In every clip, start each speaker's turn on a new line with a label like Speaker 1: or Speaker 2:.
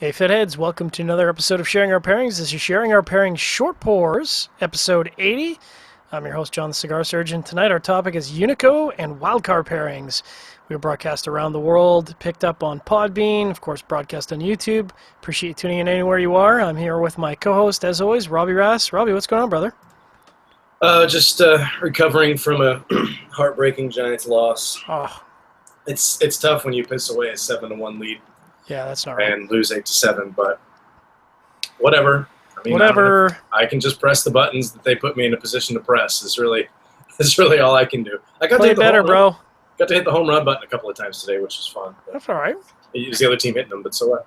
Speaker 1: Hey Fitheads, welcome to another episode of Sharing Our Pairings. This is Sharing Our Pairings Short Pours, episode 80. I'm your host, John the Cigar Surgeon. Tonight our topic is Unico and Wildcard pairings. We are broadcast around the world, picked up on Podbean, of course broadcast on YouTube. Appreciate you tuning in anywhere you are. I'm here with my co-host, as always, Robbie Rass. Robbie, what's going on, brother?
Speaker 2: Just recovering from a heartbreaking Giants loss.
Speaker 1: Oh,
Speaker 2: It's tough when you piss away a 7-1 lead
Speaker 1: yeah, that's not right.
Speaker 2: and lose 8-7, but whatever. I mean,
Speaker 1: Whatever.
Speaker 2: I can just press the buttons that they put me in a position to press. It's really all I can do. I got
Speaker 1: Play
Speaker 2: to hit the
Speaker 1: better, bro.
Speaker 2: Got to hit the home run button a couple of times today, which was fun.
Speaker 1: That's all right.
Speaker 2: It was the other team hitting them, but so what?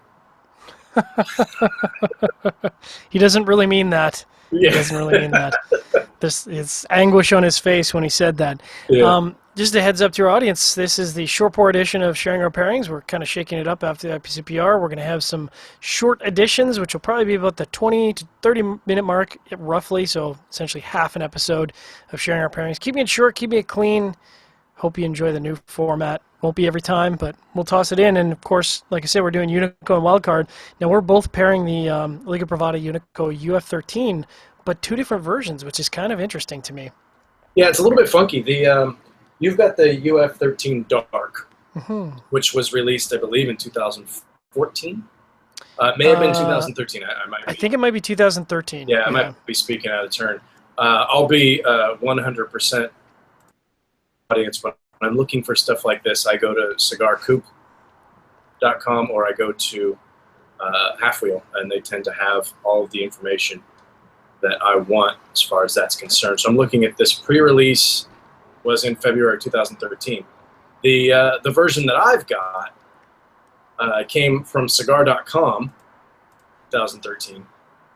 Speaker 1: He doesn't really mean that.
Speaker 2: Yeah.
Speaker 1: He doesn't really mean that. There's it's anguish on his face when he said that.
Speaker 2: Yeah.
Speaker 1: Just a heads up to your audience, this is the short pour edition of Sharing Our Pairings. We're kind of shaking it up after the IPCPR. We're going to have some short editions, which will probably be about the 20 to 30-minute mark, roughly, so essentially half an episode of Sharing Our Pairings. Keeping it short, keeping it clean. Hope you enjoy the new format. Won't be every time, but we'll toss it in. And, of course, like I said, we're doing Unico and Wildcard. Now, we're both pairing the Liga Privada Unico UF-13, but two different versions, which is kind of interesting to me.
Speaker 2: Yeah, it's a little bit funky. You've got the UF-13 Dark, which was released, I believe, in 2014. It may have been 2013.
Speaker 1: I think it might be 2013.
Speaker 2: Yeah, I might be speaking out of turn. I'll be 100% audience. When I'm looking for stuff like this, I go to cigarcoop.com or I go to Half Wheel, and they tend to have all of the information that I want as far as that's concerned. So I'm looking at this pre-release was in February 2013. The version that I've got came from cigar.com 2013.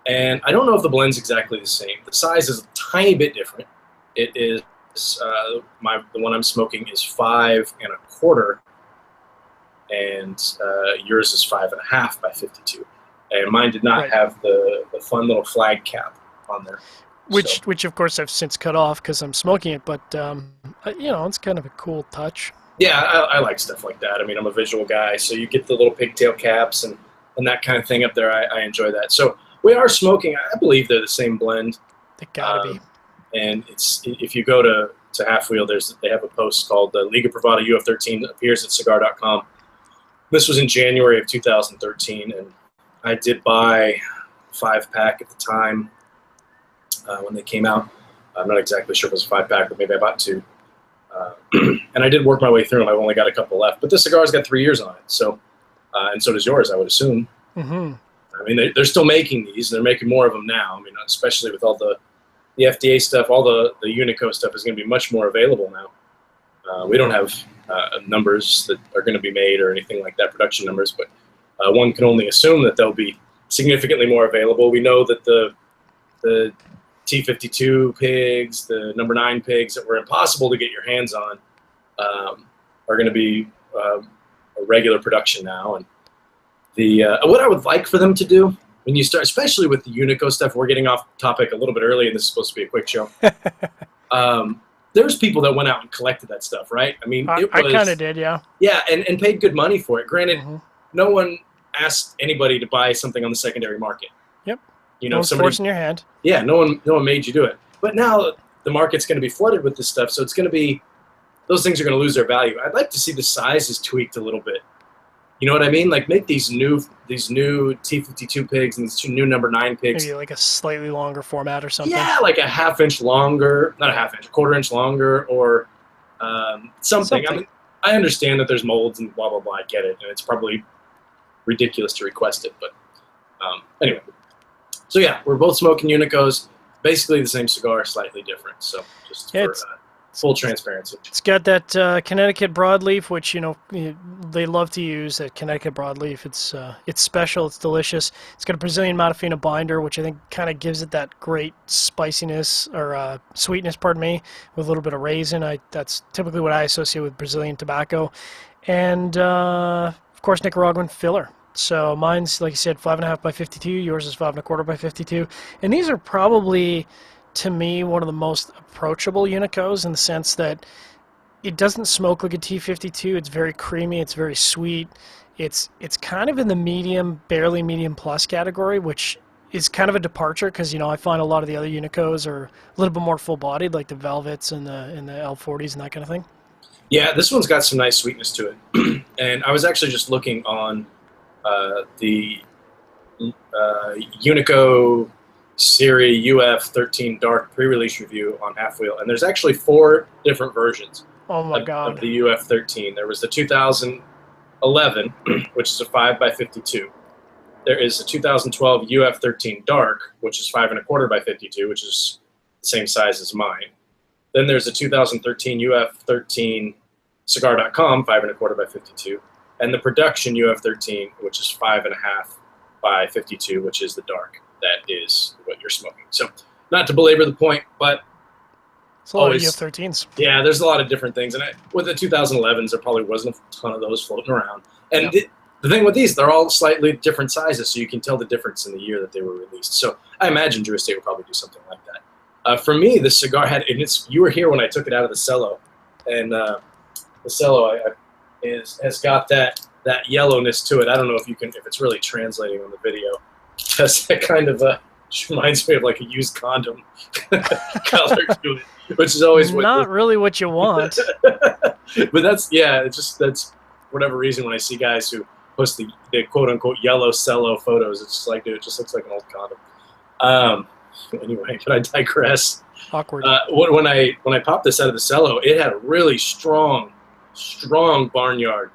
Speaker 2: And I don't know if the blend's exactly the same. The size is a tiny bit different. It is, the one I'm smoking is 5 1/4, and yours is 5 1/2 by 52. And mine did not have the fun little flag cap on there.
Speaker 1: Which of course I've since cut off because I'm smoking it, but it's kind of a cool touch.
Speaker 2: Yeah, I like stuff like that. I mean, I'm a visual guy, so you get the little pigtail caps and that kind of thing up there. I enjoy that. So we are smoking. I believe they're the same blend.
Speaker 1: They gotta be.
Speaker 2: And it's if you go to Half Wheel, they have a post called the Liga Privada UF-13 that appears at cigar.com. This was in January of 2013, and I did buy a 5-pack at the time. When they came out. I'm not exactly sure if it was a 5-pack, but maybe I bought 2. And I did work my way through them. I've only got a couple left. But this cigar's got 3 years on it, so and so does yours, I would assume.
Speaker 1: Mm-hmm.
Speaker 2: I mean, they're still making these. They're making more of them now. I mean, especially with all the FDA stuff, all the Unico stuff is going to be much more available now. We don't have numbers that are going to be made or anything like that, production numbers, but one can only assume that they'll be significantly more available. We know that the T52 pigs, the number 9 pigs that were impossible to get your hands on, are going to be a regular production now. And what I would like for them to do when you start, especially with the Unico stuff, we're getting off topic a little bit early, and this is supposed to be a quick show. There's people that went out and collected that stuff, right? I mean,
Speaker 1: I kind of did, yeah.
Speaker 2: Yeah, and paid good money for it. Granted, no one asked anybody to buy something on the secondary market.
Speaker 1: Yep.
Speaker 2: You know,
Speaker 1: somebody forcing your hand.
Speaker 2: Yeah, no one made you do it. But now the market's going to be flooded with this stuff, so it's going to be, those things are going to lose their value. I'd like to see the sizes tweaked a little bit. You know what I mean? Like make these new T52 pigs and these 2 new number 9 pigs.
Speaker 1: Maybe like a slightly longer format or something.
Speaker 2: Yeah, like a 1/2 inch longer, not a 1/2 inch, 1/4 inch longer, or something. I mean, I understand that there's molds and blah blah blah. I get it, and it's probably ridiculous to request it, but anyway. So yeah, we're both smoking Unicos, basically the same cigar, slightly different. So just for full transparency.
Speaker 1: It's got that Connecticut broadleaf, which they love to use. That Connecticut broadleaf, it's special, it's delicious. It's got a Brazilian Matafina binder, which I think kind of gives it that great spiciness or sweetness, pardon me, with a little bit of raisin. That's typically what I associate with Brazilian tobacco, and of course Nicaraguan filler. So mine's, like you said, 5 1/2 by 52. Yours is 5 1/4 by 52. And these are probably, to me, one of the most approachable Unicos in the sense that it doesn't smoke like a T52. It's very creamy. It's very sweet. It's kind of in the medium, barely medium plus category, which is kind of a departure because I find a lot of the other Unicos are a little bit more full bodied, like the Velvets and the L40s and that kind of thing.
Speaker 2: Yeah, this one's got some nice sweetness to it. And I was actually just looking on the Unico Series UF-13 Dark pre-release review on Half Wheel, and there's actually 4 different versions
Speaker 1: Oh my God.
Speaker 2: of the UF-13. There was the 2011, which is a 5x52. There is the 2012 UF-13 Dark, which is 5 1/4 by 52, which is the same size as mine. Then there's the 2013 UF-13 Cigar.com, 5 1/4 by 52, and the production UF-13, which is 5 1/2 by 52, which is the dark. That is what you're smoking. So, not to belabor the point, but
Speaker 1: It's a lot of UF-13s.
Speaker 2: Yeah, there's a lot of different things, and with the 2011s, there probably wasn't a ton of those floating around. And the thing with these, they're all slightly different sizes, so you can tell the difference in the year that they were released. So, I imagine Drew Estate would probably do something like that. For me, the cigar had, and you were here when I took it out of the cello, and the cello has got that yellowness to it. I don't know if it's really translating on the video, because that kind of reminds me of like a used condom color to it, which is always
Speaker 1: not really what you want.
Speaker 2: But that's whatever reason when I see guys who post the quote unquote yellow cello photos, it's just like, dude, it just looks like an old condom. Anyway, but I digress.
Speaker 1: Awkward.
Speaker 2: When I popped this out of the cello, it had a really strong barnyard,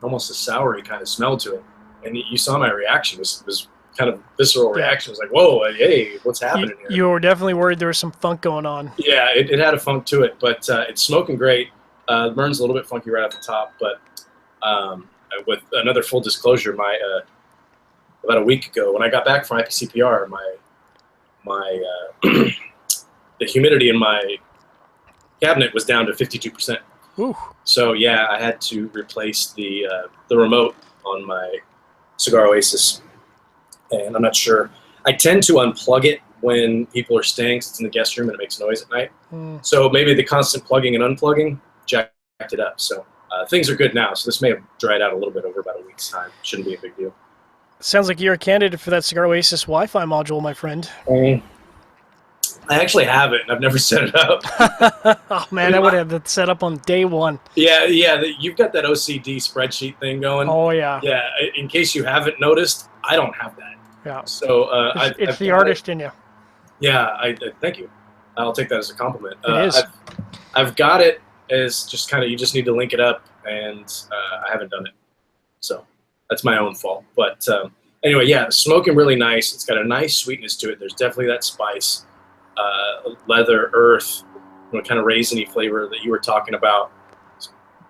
Speaker 2: almost a soury kind of smell to it. And you saw my reaction was kind of visceral reaction. It was like, whoa, hey, what's happening here?
Speaker 1: You were definitely worried there was some funk going on.
Speaker 2: Yeah, it had a funk to it, but it's smoking great. The burn's a little bit funky right off the top, but with another full disclosure, about a week ago, when I got back from IPCPR, the humidity in my cabinet was down to 52%.
Speaker 1: Ooh.
Speaker 2: So yeah, I had to replace the remote on my Cigar Oasis, and I'm not sure. I tend to unplug it when people are staying, because it's in the guest room and it makes noise at night. So maybe the constant plugging and unplugging jacked it up. So things are good now. So this may have dried out a little bit over about a week's time. Shouldn't be a big deal.
Speaker 1: Sounds like you're a candidate for that Cigar Oasis Wi-Fi module, my friend.
Speaker 2: I actually have it, and I've never set it up.
Speaker 1: Oh man, I would have that set up on day one.
Speaker 2: Yeah, you've got that OCD spreadsheet thing going.
Speaker 1: Oh yeah.
Speaker 2: Yeah, in case you haven't noticed, I don't have that.
Speaker 1: Yeah.
Speaker 2: So
Speaker 1: it's the artist in you.
Speaker 2: Yeah, I thank you. I'll take that as a compliment.
Speaker 1: It is.
Speaker 2: I've got it as just kind of, you just need to link it up, and I haven't done it. So that's my own fault. But anyway, yeah, smoking really nice. It's got a nice sweetness to it. There's definitely that spice, leather, earth, kind of raisiny flavor that you were talking about.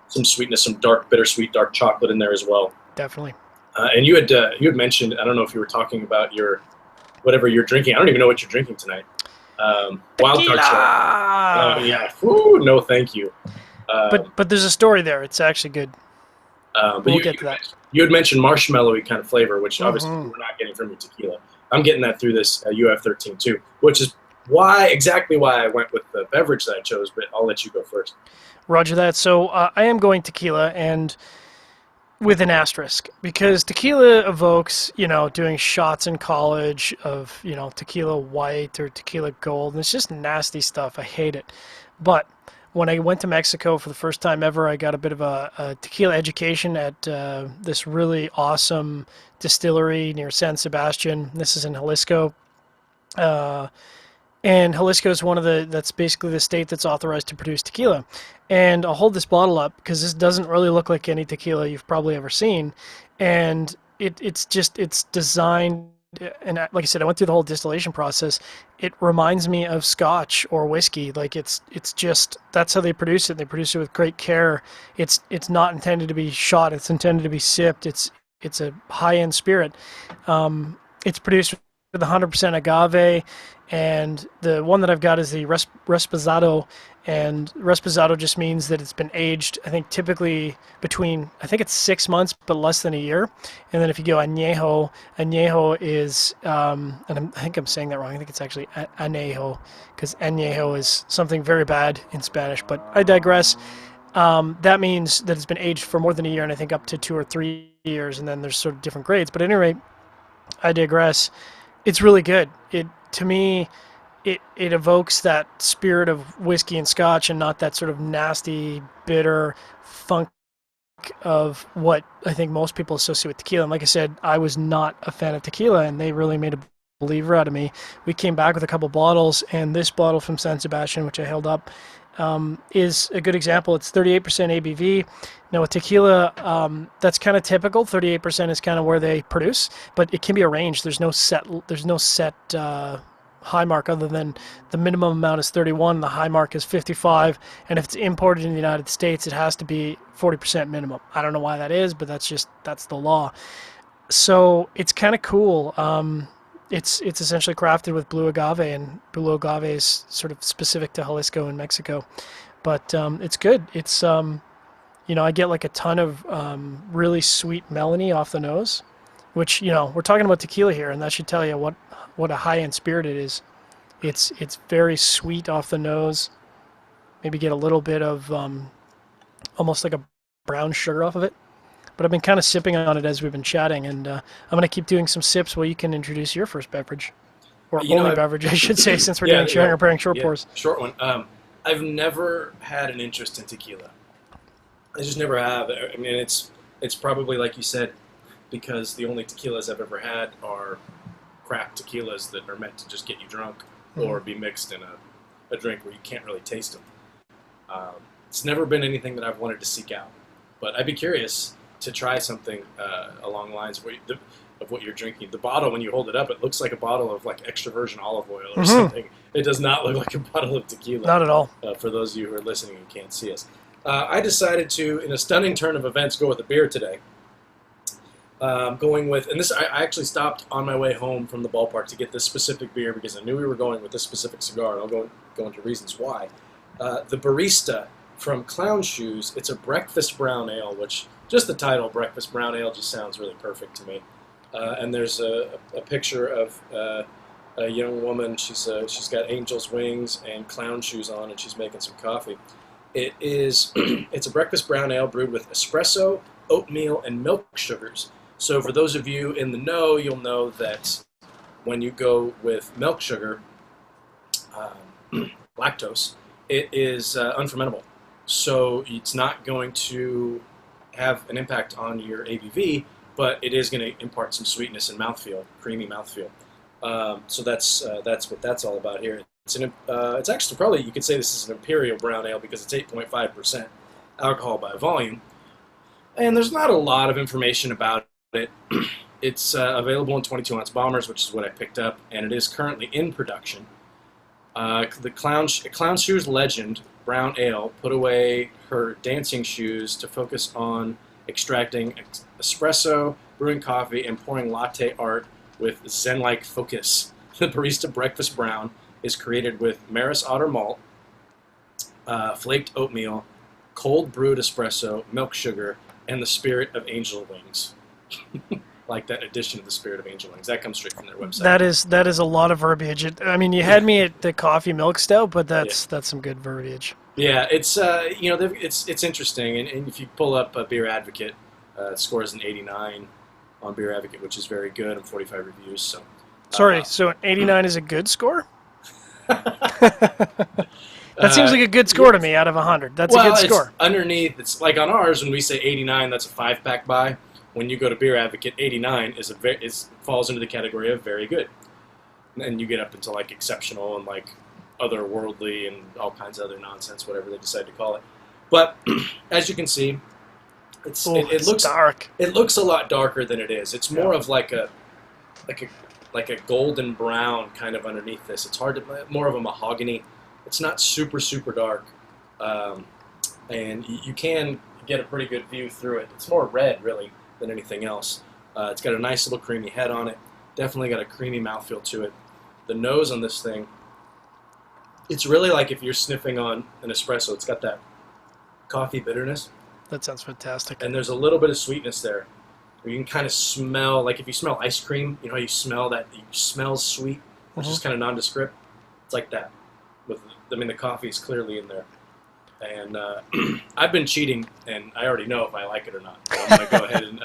Speaker 2: Some sweetness, some dark, bittersweet, dark chocolate in there as well.
Speaker 1: Definitely.
Speaker 2: And you had mentioned, I don't know if you were talking about whatever you're drinking. I don't even know what you're drinking tonight. Wild card. Yeah. Woo, no, thank you.
Speaker 1: But there's a story there. It's actually good.
Speaker 2: But
Speaker 1: we'll get to that.
Speaker 2: You had mentioned marshmallowy kind of flavor, which obviously we're not getting from your tequila. I'm getting that through this UF-13 too, which is exactly why I went with the beverage that I chose. But I'll let you go first.
Speaker 1: Roger that. So I am going tequila, and with an asterisk, because tequila evokes, doing shots in college of, tequila white or tequila gold, and it's just nasty stuff. I hate it. But when I went to Mexico for the first time ever, I got a bit of a tequila education at this really awesome distillery near San Sebastian. This is in Jalisco. And Jalisco is that's basically the state that's authorized to produce tequila. And I'll hold this bottle up because this doesn't really look like any tequila you've probably ever seen. And it's designed, and like I said, I went through the whole distillation process. It reminds me of Scotch or whiskey. Like it's just, that's how they produce it. They produce it with great care. It's not intended to be shot. It's intended to be sipped. It's a high-end spirit. It's produced with 100% agave, and the one that I've got is the Reposado, and Reposado just means that it's been aged, I think typically I think it's 6 months, but less than a year. And then if you go añejo is, and I think I'm saying that wrong, I think it's actually añejo, because añejo is something very bad in Spanish, but I digress. that means that it's been aged for more than a year, and I think up to 2 or 3 years, and then there's sort of different grades. But at any rate, I digress. It's really good. It to me, it evokes that spirit of whiskey and scotch, and not that sort of nasty, bitter funk of what I think most people associate with tequila. And like I said, I was not a fan of tequila, and they really made a believer out of me. We came back with a couple bottles, and this bottle from San Sebastian, which I held up, is a good example. It's 38% ABV. Now with tequila, that's kind of typical. 38% is kind of where they produce, but it can be arranged. There's no set. High mark other than the minimum amount is 31, the high mark is 55, and if it's imported in the United States, it has to be 40% minimum. I don't know why that is, but that's the law. So it's kind of cool. It's essentially crafted with blue agave, and blue agave is sort of specific to Jalisco in Mexico, but it's good. It's I get like a ton of really sweet melony off the nose, which we're talking about tequila here, and that should tell you what a high-end spirit it is. It's very sweet off the nose. Maybe get a little bit of almost like a brown sugar off of it. But I've been kind of sipping on it as we've been chatting, and I'm going to keep doing some sips while you can introduce your first beverage. Or only beverage, I should say, since we're sharing or pairing short pours.
Speaker 2: Short one. I've never had an interest in tequila. I just never have. I mean, it's probably, like you said, because the only tequilas I've ever had are crap tequilas that are meant to just get you drunk or be mixed in a drink where you can't really taste them. It's never been anything that I've wanted to seek out. But I'd be curious to try something along the lines of what you're drinking. The bottle, when you hold it up, it looks like a bottle of like extra virgin olive oil or something. It does not look like a bottle of tequila.
Speaker 1: Not at all.
Speaker 2: For those of you who are listening and can't see us. I decided to, in a stunning turn of events, go with a beer today. Going with, and this, I actually stopped on my way home from the ballpark to get this specific beer because I knew we were going with this specific cigar, and I'll go into reasons why. The Barista from Clown Shoes. It's a breakfast brown ale, which just the title, breakfast brown ale, just sounds really perfect to me. And there's a picture of a young woman. She's got angel's wings and clown shoes on, and she's making some coffee. It's a breakfast brown ale brewed with espresso, oatmeal, and milk sugars. So for those of you in the know, you'll know that when you go with milk sugar, lactose, it is unfermentable. So it's not going to have an impact on your ABV, but it is going to impart some sweetness and mouthfeel, creamy mouthfeel. So that's what that's all about here. It's actually probably, you could say this is an imperial brown ale because it's 8.5% alcohol by volume. And there's not a lot of information about it. It's available in 22-ounce bombers, which is what I picked up, and it is currently in production. The Clown Shoes legend, brown ale, put away her dancing shoes to focus on extracting espresso, brewing coffee, and pouring latte art with zen-like focus. The Barista Breakfast Brown is created with Maris Otter malt, flaked oatmeal, cold brewed espresso, milk sugar, and the spirit of angel wings. Like that addition of the spirit of angel wings. That comes straight from their website.
Speaker 1: That is a lot of verbiage. I mean, you had me at the coffee milk stout, but that's some good verbiage.
Speaker 2: Yeah, it's it's interesting, and if you pull up Beer Advocate, it scores an 89 on Beer Advocate, which is very good, and 45 reviews. So
Speaker 1: sorry, so an 89 is a good score? That seems like a good score to me out of 100. That's a good score.
Speaker 2: Underneath, it's like on ours, when we say 89, that's a 5-pack buy. When you go to Beer Advocate, 89 falls into the category of very good. And you get up into like exceptional and like otherworldly and all kinds of other nonsense, whatever they decide to call it. But as you can see, it looks
Speaker 1: dark.
Speaker 2: It looks a lot darker than it is. It's more of like a golden brown kind of underneath this. It's more of a mahogany. It's not super, super dark. And you can get a pretty good view through it. It's more red, really, than anything else. It's got a nice little creamy head on it. Definitely got a creamy mouthfeel to it. The nose on this thing, it's really like if you're sniffing on an espresso. It's got that coffee bitterness.
Speaker 1: That sounds fantastic.
Speaker 2: And there's a little bit of sweetness there. You can kind of smell, like if you smell ice cream, you know how you smell that, it smells sweet, which is kind of nondescript. It's like that. The coffee is clearly in there. And I've been cheating, and I already know if I like it or not. So I'm going to go ahead and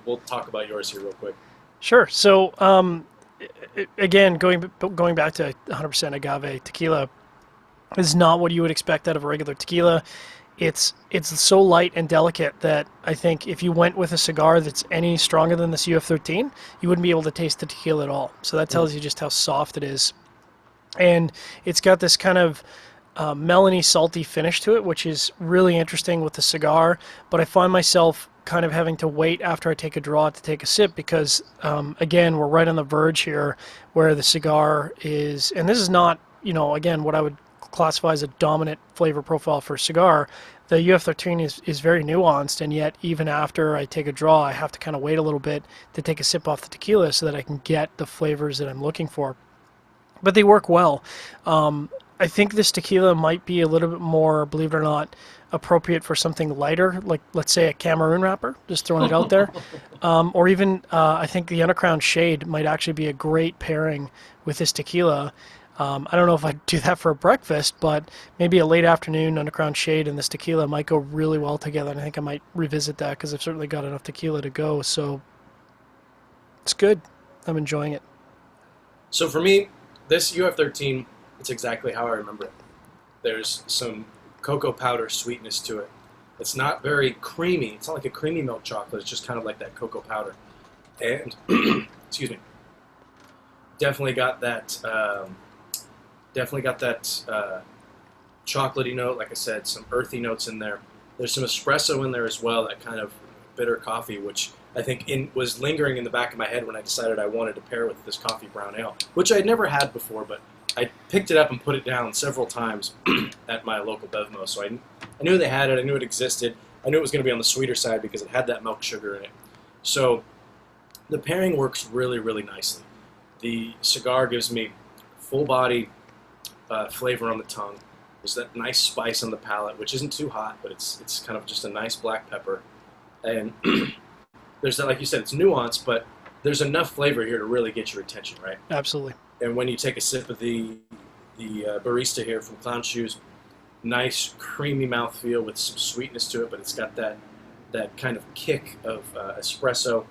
Speaker 2: we'll talk about yours here real quick.
Speaker 1: Sure. So, again, going back to 100% agave tequila is not what you would expect out of a regular tequila. It's so light and delicate that I think if you went with a cigar that's any stronger than this UF-13, you wouldn't be able to taste the tequila at all. So that tells you just how soft it is. And it's got this kind of melony, salty finish to it, which is really interesting with the cigar. But I find myself kind of having to wait after I take a draw to take a sip because, again, we're right on the verge here where the cigar is, and this is not, again, what I would classify as a dominant flavor profile for a cigar. The UF-13 is very nuanced, and yet even after I take a draw, I have to kind of wait a little bit to take a sip off the tequila so that I can get the flavors that I'm looking for. But they work well. I think this tequila might be a little bit more, believe it or not, appropriate for something lighter, like let's say a Cameroon wrapper, just throwing it out there. Or even I think the Undercrown Shade might actually be a great pairing with this tequila. I don't know if I'd do that for a breakfast, but maybe a late afternoon Undercrown Shade and this tequila might go really well together. And I think I might revisit that because I've certainly got enough tequila to go. So it's good. I'm enjoying it.
Speaker 2: So for me, this UF-13, it's exactly how I remember it. There's some cocoa powder sweetness to it. It's not very creamy. It's not like a creamy milk chocolate. It's just kind of like that cocoa powder. And, excuse me, definitely got that chocolatey note. Like I said, some earthy notes in there. There's some espresso in there as well, that kind of bitter coffee, which I think was lingering in the back of my head when I decided I wanted to pair with this coffee brown ale, which I had never had before, but I picked it up and put it down several times at my local Bevmo. So I knew they had it. I knew it existed. I knew it was going to be on the sweeter side because it had that milk sugar in it. So the pairing works really, really nicely. The cigar gives me full body flavor on the tongue. There's that nice spice on the palate, which isn't too hot, but it's kind of just a nice black pepper. And there's that, like you said, it's nuanced, but there's enough flavor here to really get your attention, right?
Speaker 1: Absolutely.
Speaker 2: And when you take a sip of the Barista here from Clown Shoes, nice creamy mouthfeel with some sweetness to it, but it's got that kind of kick of espresso.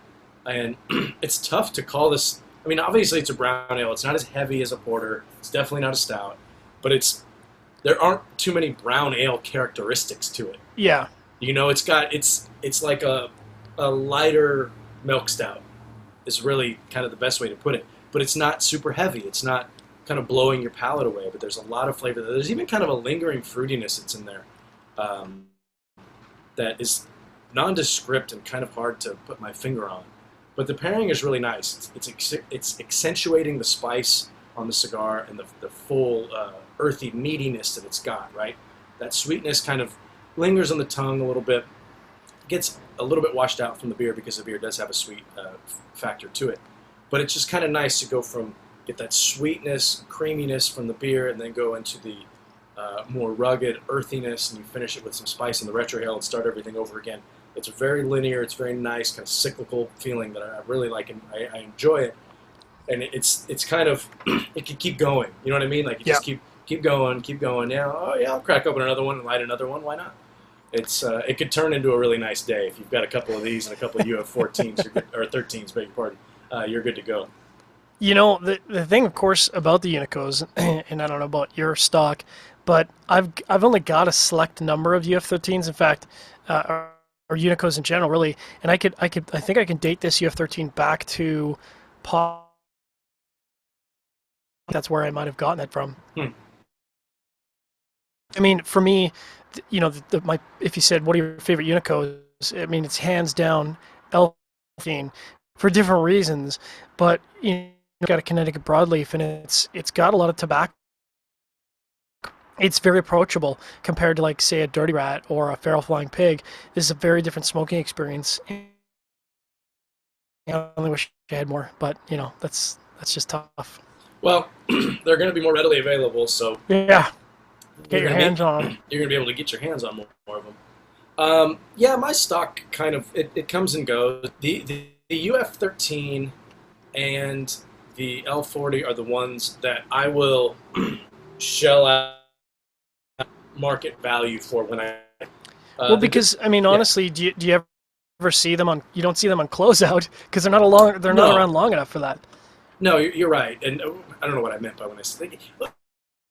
Speaker 2: And it's tough to call this. I mean, obviously it's a brown ale. It's not as heavy as a porter. It's definitely not a stout, but there aren't too many brown ale characteristics to it.
Speaker 1: Yeah.
Speaker 2: It's like a lighter milk stout is really kind of the best way to put it. But it's not super heavy. It's not kind of blowing your palate away, but there's a lot of flavor there. There's even kind of a lingering fruitiness that's in there that is nondescript and kind of hard to put my finger on. But the pairing is really nice. It's accentuating the spice on the cigar and the full earthy meatiness that it's got, right? That sweetness kind of lingers on the tongue a little bit, gets a little bit washed out from the beer because the beer does have a sweet factor to it. But it's just kind of nice to get that sweetness, creaminess from the beer, and then go into the more rugged earthiness, and you finish it with some spice in the retrohale and start everything over again. It's very linear. It's very nice, kind of cyclical feeling that I really like, and I enjoy it. And it's kind of, it could keep going. You know what I mean? Like you just keep going. Yeah, oh yeah, I'll crack open another one and light another one. Why not? It could turn into a really nice day if you've got a couple of these and a couple of UF-14s or 13s, beg your pardon. You're good to go.
Speaker 1: You know, the thing, of course, about the Unicos, and I don't know about your stock, but I've only got a select number of UF-13s. In fact, or Unicos in general, really. And I think I can date this UF-13 back to that's where I might have gotten it from. I mean, for me, you know, if you said, what are your favorite Unicos? I mean, it's hands down L-13 for different reasons, but you know, got a Connecticut broadleaf, and it's got a lot of tobacco. It's very approachable compared to, like, say, a Dirty Rat or a Feral Flying Pig. This is a very different smoking experience. I only wish I had more, but you know, that's just tough.
Speaker 2: Well, they're going to be more readily available, so
Speaker 1: yeah, get your hands on them.
Speaker 2: You're going to be able to get your hands on more of them. Yeah, my stock kind of it comes and goes. The UF-13 and the L-40 are the ones that I will shell out market value for when I.
Speaker 1: Well, because I mean, honestly, do you ever see them on? You don't see them on closeout because they're not around long enough for that.
Speaker 2: No, you're right, and I don't know what I meant by when I said a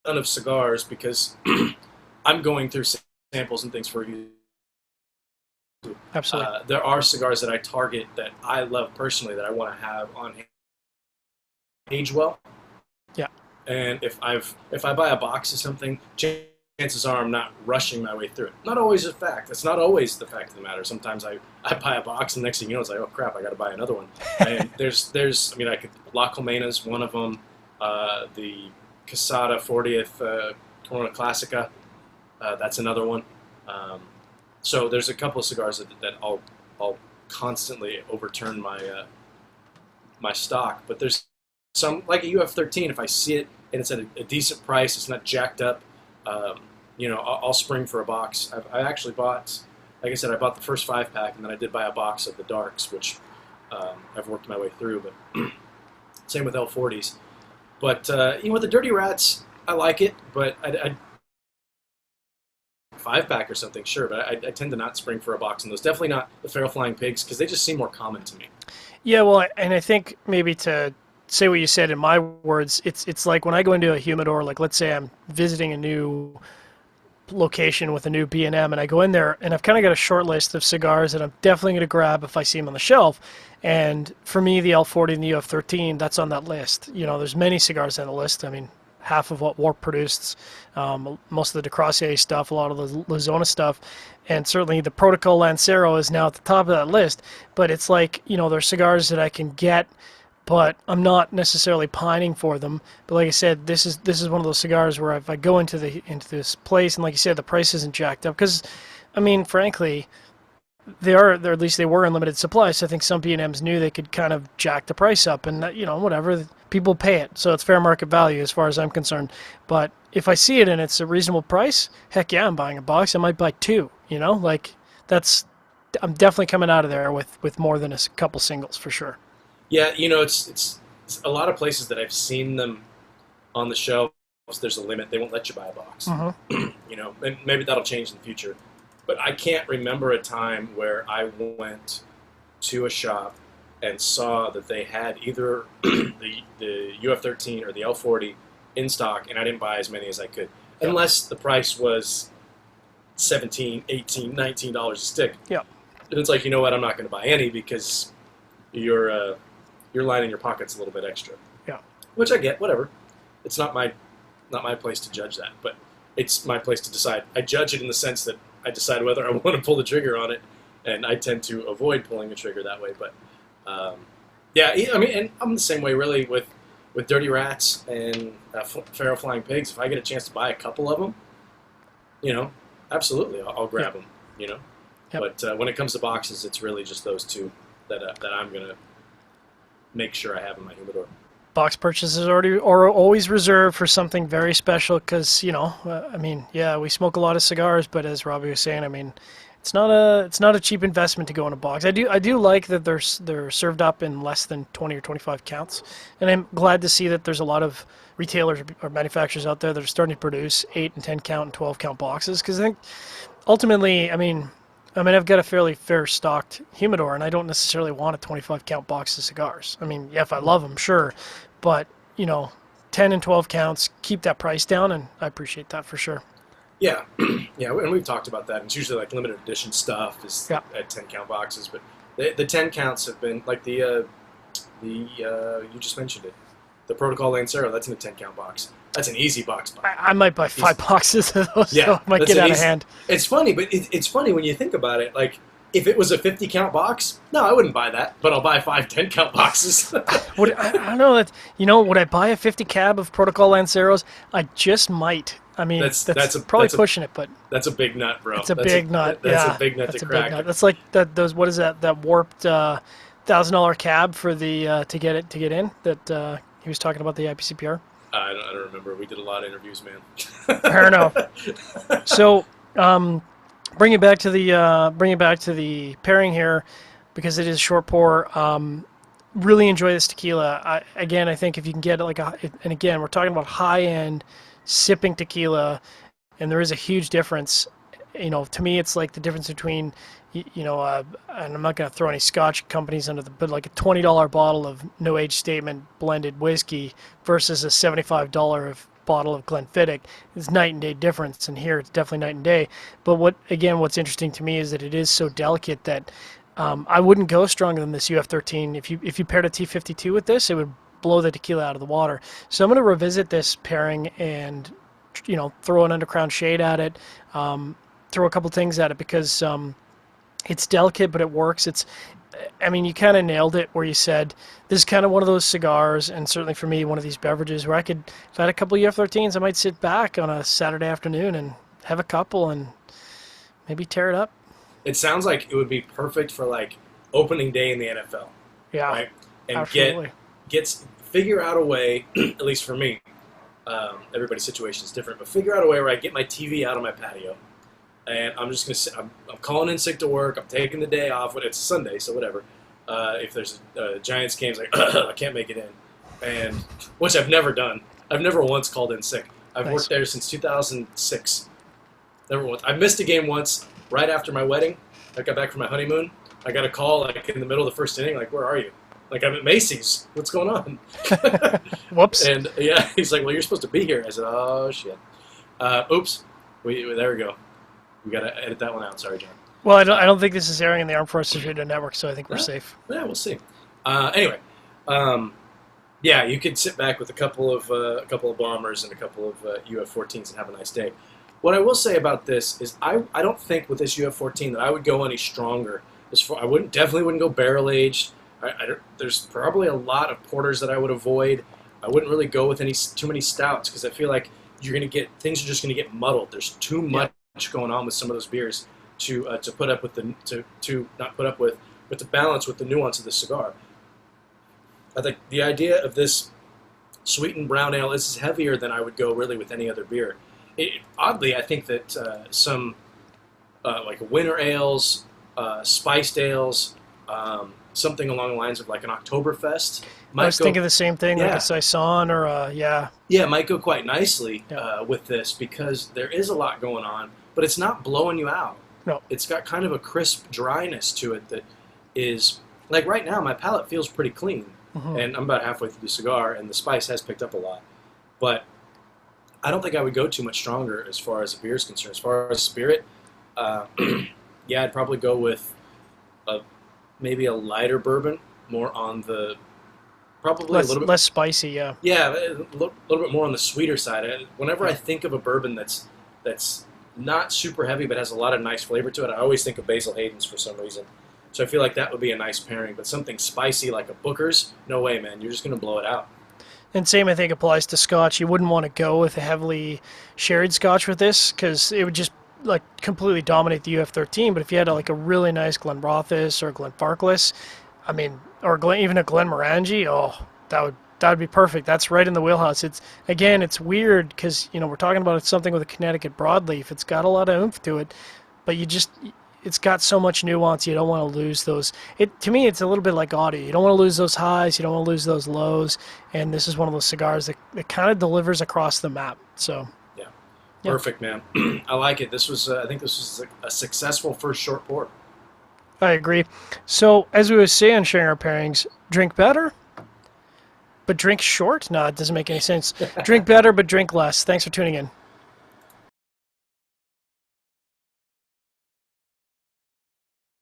Speaker 2: ton of cigars because I'm going through samples and things for you.
Speaker 1: Absolutely.
Speaker 2: There are cigars that I target that I love personally that I want to have on age well.
Speaker 1: Yeah.
Speaker 2: And if I buy a box of something, chances are I'm not rushing my way through it. Not always a fact. It's not always the fact of the matter. Sometimes I buy a box and next thing you know it's like, oh crap, I got to buy another one. And there's I mean La Colmena's one of them. The Casada 40th Corona Classica, that's another one. So there's a couple of cigars that I'll constantly overturn my stock. But there's some like a UF-13. If I see it and it's at a decent price, it's not jacked up. I'll spring for a box. I actually bought, like I said, I bought the first 5-pack, and then I did buy a box of the darks, which I've worked my way through. But same with L40s. But with the Dirty Rats, I like it, but I 5-pack or something, sure. But I tend to not spring for a box, and those definitely not the Feral Flying Pigs because they just seem more common to me.
Speaker 1: Yeah, well, and I think maybe to say what you said in my words, it's like when I go into a humidor, like let's say I'm visiting a new location with a new B&M and I go in there and I've kind of got a short list of cigars that I'm definitely going to grab if I see them on the shelf. And for me, the L40 and the UF-13, that's on that list. There's many cigars on the list. I mean, half of what Warp produced, most of the DeCrossier stuff, a lot of the La Zona stuff, and certainly the Protocol Lancero is now at the top of that list. But it's like, there's cigars that I can get, but I'm not necessarily pining for them. But like I said, this is one of those cigars where if I go into this place and like you said, the price isn't jacked up because, I mean, frankly, they're at least they were in limited supply. So I think some B&Ms knew they could kind of jack the price up, and whatever, people pay it, so it's fair market value as far as I'm concerned. But if I see it and it's a reasonable price, heck yeah, I'm buying a box. I might buy 2. I'm definitely coming out of there with more than a couple singles for sure.
Speaker 2: Yeah, it's a lot of places that I've seen them on the shelves. There's a limit; they won't let you buy a box.
Speaker 1: Mm-hmm.
Speaker 2: And maybe that'll change in the future. But I can't remember a time where I went to a shop and saw that they had either the UF-13 or the L40 in stock, and I didn't buy as many as I could, unless the price was $17, $18, $19 a stick.
Speaker 1: Yeah.
Speaker 2: And it's like, you know what? I'm not going to buy any because you're lining your pockets a little bit extra.
Speaker 1: Yeah.
Speaker 2: Which I get, whatever. It's not my place to judge that, but it's my place to decide. I judge it in the sense that I decide whether I want to pull the trigger on it, and I tend to avoid pulling the trigger that way. But yeah, I mean, and I'm the same way really with Dirty Rats and Feral Flying Pigs. If I get a chance to buy a couple of them, absolutely, I'll grab them. Yep. But when it comes to boxes, it's really just those 2 that I'm gonna make sure I have in my humidor.
Speaker 1: Box purchases are always reserved for something very special because I mean, yeah, we smoke a lot of cigars, but as Robbie was saying, I mean, it's not a cheap investment to go in a box. I do like that they're served up in less than 20 or 25 counts, and I'm glad to see that there's a lot of retailers or manufacturers out there that are starting to produce 8 and 10 count and 12 count boxes because I think ultimately, I mean, I've got a fairly fair stocked humidor, and I don't necessarily want a 25 count box of cigars. I mean, yeah, if I love them, sure, but 10 and 12 counts, keep that price down, and I appreciate that for sure.
Speaker 2: Yeah, yeah, and we've talked about that. It's usually like limited edition stuff is at 10 count boxes, but the 10 counts have been like the you just mentioned it, the Protocol Lancero. That's in a 10 count box. That's an easy box buy.
Speaker 1: I might buy 5 boxes of those.
Speaker 2: Yeah,
Speaker 1: so it might get out of hand.
Speaker 2: It's funny, but it's funny when you think about it. Like, if it was a 50 count box, no, I wouldn't buy that. But I'll buy 5 10 count boxes.
Speaker 1: I don't know. Would I buy a 50 cab of Protocol Lanceros? I just might. I mean, that's probably pushing it, but
Speaker 2: that's a big nut, bro.
Speaker 1: It's a big nut.
Speaker 2: That's a big nut to crack.
Speaker 1: Big nut. That's like those. What is that? That warped $1,000 cab for the to get in. That he was talking about the IPCPR.
Speaker 2: I don't remember. We did a lot of interviews, man.
Speaker 1: Fair enough. So, bring it back to the pairing here, because it is a short pour. Really enjoy this tequila. I think if you can get and again, we're talking about high end sipping tequila, and there is a huge difference. To me, it's like the difference between, and I'm not going to throw any Scotch companies under but like a $20 bottle of no age statement blended whiskey versus a $75 bottle of Glenfiddich is night and day difference. And here it's definitely night and day. But what's interesting to me is that it is so delicate that I wouldn't go stronger than this UF-13. If you paired a T52 with this, it would blow the tequila out of the water. So I'm going to revisit this pairing and throw an undercrown shade at it. Throw a couple things at it because it's delicate, but it works. You kind of nailed it where you said this is kind of one of those cigars, and certainly for me, one of these beverages where if I had a couple UF-13s, I might sit back on a Saturday afternoon and have a couple and maybe tear it up.
Speaker 2: It sounds like it would be perfect for like opening day in the NFL.
Speaker 1: Yeah,
Speaker 2: right? And
Speaker 1: absolutely.
Speaker 2: Figure out a way, at least for me, everybody's situation is different, but figure out a way where I get my TV out on my patio. And I'm just going to sit. I'm calling in sick to work. I'm taking the day off. It's a Sunday, so whatever. If there's a Giants game, it's like, I can't make it in. And which I've never done. I've never once called in sick. I've worked there since 2006. Never once. I missed a game once right after my wedding. I got back from my honeymoon. I got a call like in the middle of the first inning, like, where are you? Like, I'm at Macy's. What's going on?
Speaker 1: Whoops.
Speaker 2: And, yeah, he's like, well, you're supposed to be here. I said, oh, shit. Oops. There we go. We got to edit that one out. Sorry, John.
Speaker 1: Well, I don't think this is airing in the Armed Forces Radio Network, so I think we're safe.
Speaker 2: Yeah, we'll see. Anyway, yeah, you could sit back with a couple of bombers and a couple of UF-14s and have a nice day. What I will say about this is I don't think with this UF-14 that I would go any stronger. I definitely wouldn't go barrel aged. There's probably a lot of porters that I would avoid. I wouldn't really go with too many stouts because I feel like things are just going to get muddled. There's too much going on with some of those beers to put up with not put up with, but to balance with the nuance of the cigar. I think the idea of this sweetened brown ale is heavier than I would go really with any other beer. Oddly, I think that some like winter ales, spiced ales, something along the lines of like an Oktoberfest.
Speaker 1: I was thinking the same thing, like a Saison or yeah.
Speaker 2: Yeah, it might go quite nicely with this because there is a lot going on, but it's not blowing you out.
Speaker 1: No.
Speaker 2: It's got kind of a crisp dryness to it that is, like right now, my palate feels pretty clean. Mm-hmm. And I'm about halfway through the cigar, and the spice has picked up a lot. But I don't think I would go too much stronger as far as the beer is concerned. As far as spirit, yeah, I'd probably go with maybe a lighter bourbon, more on the probably a little bit
Speaker 1: less spicy. Yeah.
Speaker 2: Yeah, a little bit more on the sweeter side. Whenever I think of a bourbon that's not super heavy but has a lot of nice flavor to it, I always think of Basil Hayden's for some reason. So I feel like that would be a nice pairing. But something spicy like a Booker's, no way, man. You're just going to blow it out.
Speaker 1: And same, I think, applies to Scotch. You wouldn't want to go with a heavily sherried Scotch with this because it would just like completely dominate the UF-13. But if you had like a really nice Glenrothes or Glenfarclas, I mean, or even a Glenmorangie, oh, that would be perfect. That's right in the wheelhouse. It's weird because we're talking about something with a Connecticut broadleaf. It's got a lot of oomph to it, but it's got so much nuance. You don't want to lose those. To me, it's a little bit like audio. You don't want to lose those highs. You don't want to lose those lows. And this is one of those cigars that kind of delivers across the map. So,
Speaker 2: yeah. Perfect, man. I like it. I think this was a successful first short pour.
Speaker 1: I agree. So, as we were saying, sharing our pairings, drink better, but drink short? No, it doesn't make any sense. Drink better, but drink less. Thanks for tuning in.